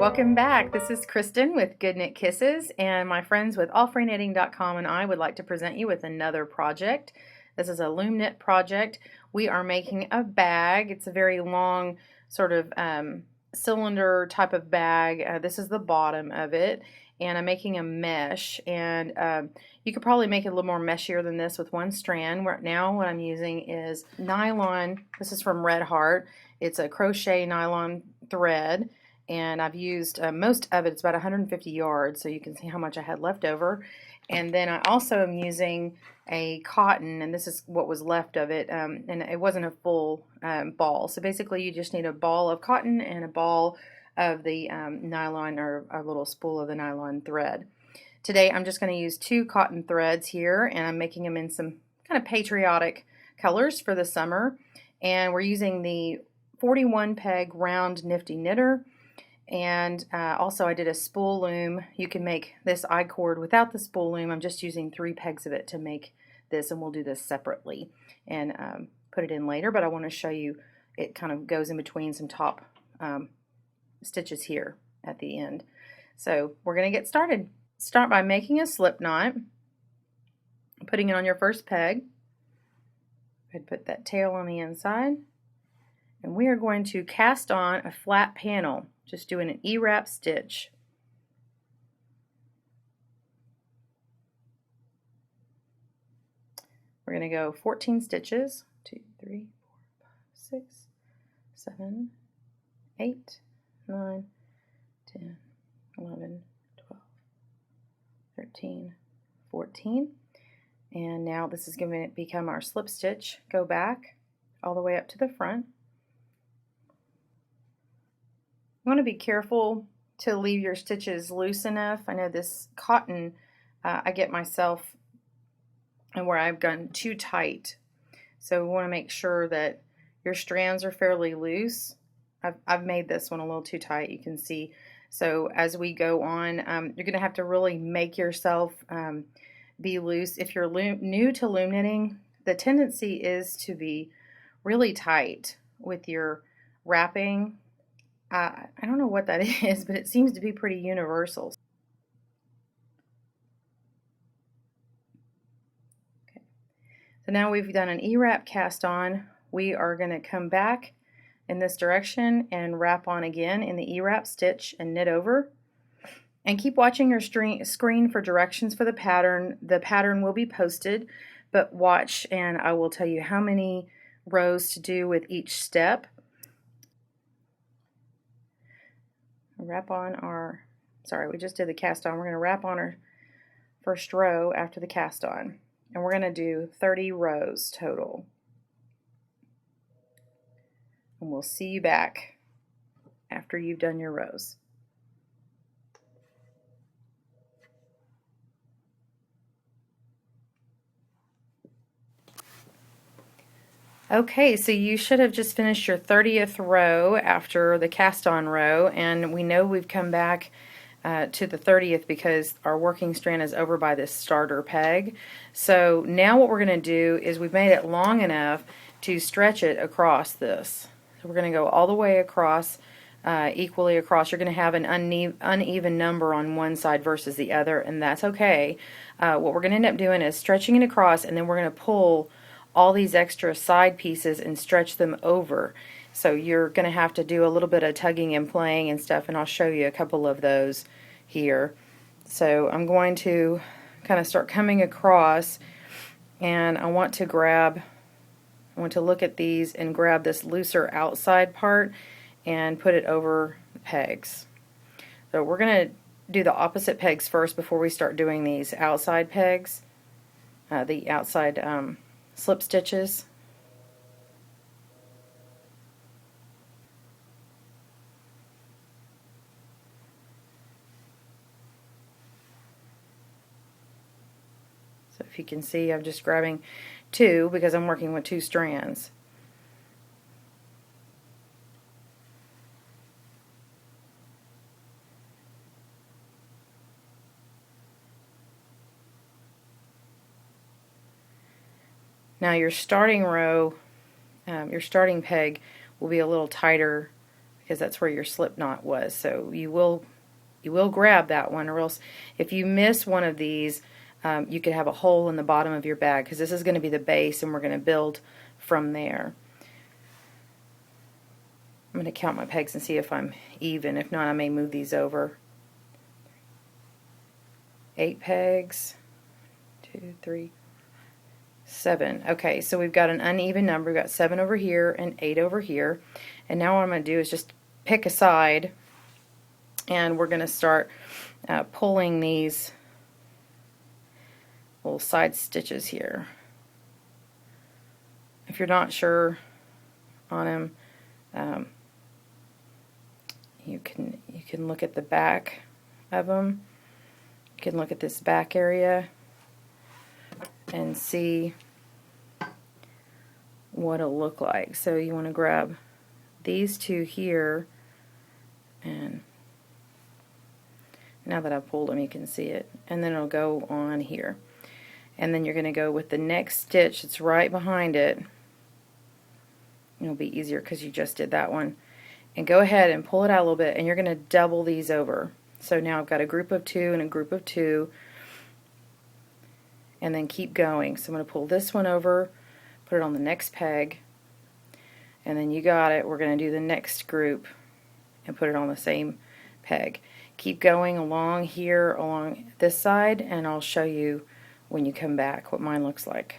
Welcome back. This is Kristen with GoodKnit Kisses, and my friends with allfreeknitting.com and I would like to present you with another project. This is a loom knit project. We are making a bag. It's a very long sort of cylinder type of bag. This is the bottom of it, and I'm making a mesh, and you could probably make it a little more meshier than this with one strand. Right now what I'm using is nylon. This is from Red Heart. It's a crochet nylon thread, and I've used most of it. It's about 150 yards, so you can see how much I had left over. And then I also am using a cotton, and this is what was left of it, and it wasn't a full ball. So basically you just need a ball of cotton and a ball of the nylon, or a little spool of the nylon thread. Today I'm just going to use 2 cotton threads here, and I'm making them in some kind of patriotic colors for the summer. And we're using the 41 peg round nifty knitter. And also I did a spool loom. You can make this icord without the spool loom. I'm just using 3 pegs of it to make this, and we'll do this separately and put it in later, but I want to show you it kind of goes in between some top stitches here at the end. So we're going to get started. Start by making a slip knot, putting it on your first peg. I'd put that tail on the inside, and we are going to cast on a flat panel, just doing an E-wrap stitch. We're going to go 14 stitches, 2, 3, 4, 5, 6, 7, 8, 9, 10, 11, 12, 13, 14. And now this is going to become our slip stitch. Go back all the way up to the front. You want to be careful to leave your stitches loose enough. I know this cotton, I get myself and where I've gone too tight. So we want to make sure that your strands are fairly loose. I've made this one a little too tight, you can see. So as we go on, you're going to have to really make yourself be loose. If you're new to loom knitting, the tendency is to be really tight with your wrapping. I don't know what that is, but it seems to be pretty universal. Okay. So now we've done an E-wrap cast on. We are going to come back in this direction and wrap on again in the E-wrap stitch and knit over. And keep watching your screen for directions for the pattern. The pattern will be posted, but watch and I will tell you how many rows to do with each step. Wrap on our, we just did the cast on. We're going to wrap on our first row after the cast on, and we're going to do 30 rows total. And we'll see you back after you've done your rows. Okay, so you should have just finished your 30th row after the cast on row, and we know we've come back to the 30th because our working strand is over by this starter peg. So now what we're going to do is we've made it long enough to stretch it across this. So we're going to go all the way across, equally across. You're going to have an uneven number on one side versus the other, and that's okay. What we're going to end up doing is stretching it across, and then we're going to pull all these extra side pieces and stretch them over. So you're going to have to do a little bit of tugging and playing and stuff, and I'll show you a couple of those here. So I'm going to kind of start coming across, and I want to look at these and grab this looser outside part and put it over the pegs. So we're going to do the opposite pegs first before we start doing these outside pegs, the outside slip stitches. So if you can see, I'm just grabbing 2 because I'm working with 2 strands. Now your starting row, your starting peg will be a little tighter because that's where your slip knot was. So you will grab that one, or else if you miss one of these, you could have a hole in the bottom of your bag, because this is going to be the base and we're going to build from there. I'm going to count my pegs and see if I'm even. If not, I may move these over. 8 pegs, 2, 3, 7. Okay, so we've got an uneven number. We've got 7 over here and 8 over here. And now what I'm going to do is just pick a side, and we're going to start pulling these little side stitches here. If you're not sure on them, you can look at the back of them. You can look at this back area and see what it'll look like. So you want to grab these two here, and now that I've pulled them you can see it, and then it'll go on here, and then you're going to go with the next stitch that's right behind it. It'll be easier because you just did that one, and go ahead and pull it out a little bit, and you're going to double these over. So now I've got a group of 2 and a group of 2, and then keep going. So I'm going to pull this one over, put it on the next peg, and then you got it. We're going to do the next group and put it on the same peg. Keep going along here, along this side, and I'll show you when you come back what mine looks like.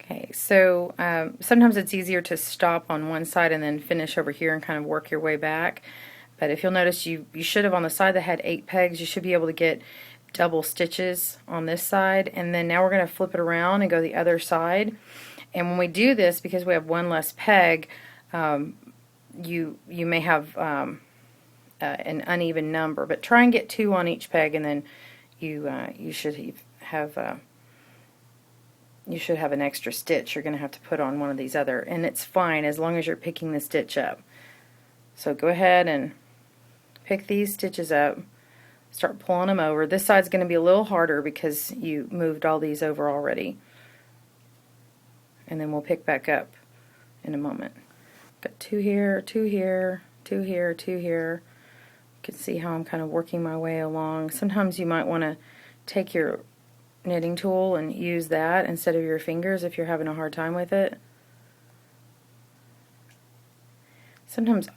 Okay, so sometimes it's easier to stop on one side and then finish over here and kind of work your way back. But if you'll notice, you should have, on the side that had 8 pegs, you should be able to get double stitches on this side. And then now we're going to flip it around and go the other side. And when we do this, because we have one less peg, you may have an uneven number. But try and get 2 on each peg, and then you should have an extra stitch you're going to have to put on one of these other, and it's fine as long as you're picking the stitch up. So go ahead and pick these stitches up, start pulling them over. This side's going to be a little harder because you moved all these over already, and then we'll pick back up in a moment. Got 2 here, 2 here, 2 here, 2 here. You can see how I'm kind of working my way along. Sometimes you might want to take your knitting tool and use that instead of your fingers if you're having a hard time with it. Sometimes,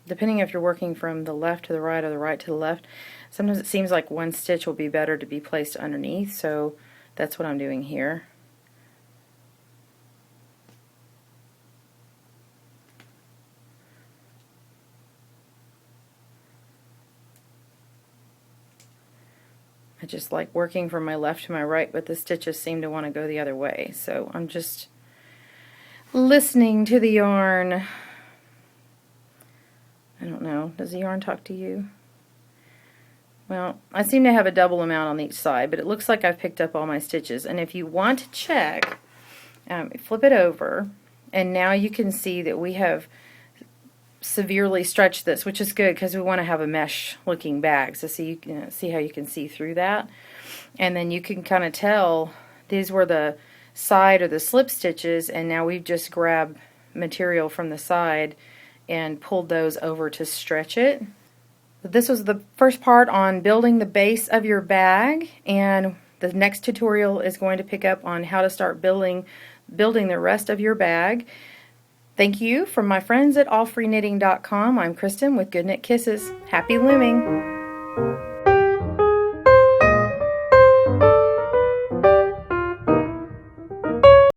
depending if you're working from the left to the right or the right to the left, sometimes it seems like one stitch will be better to be placed underneath, so that's what I'm doing here. I just like working from my left to my right, but the stitches seem to want to go the other way, so I'm just listening to the yarn. I don't know, does the yarn talk to you? Well, I seem to have a double amount on each side, but it looks like I've picked up all my stitches. And if you want to check, flip it over, and now you can see that we have severely stretched this, which is good because we want to have a mesh looking bag. So see how you can see through that, and then you can kind of tell these were the side or the slip stitches, and now we've just grabbed material from the side and pulled those over to stretch it. This was the first part on building the base of your bag, and the next tutorial is going to pick up on how to start building the rest of your bag. Thank you from my friends at allfreeknitting.com. I'm Kristen with GoodKnit Kisses. Happy looming!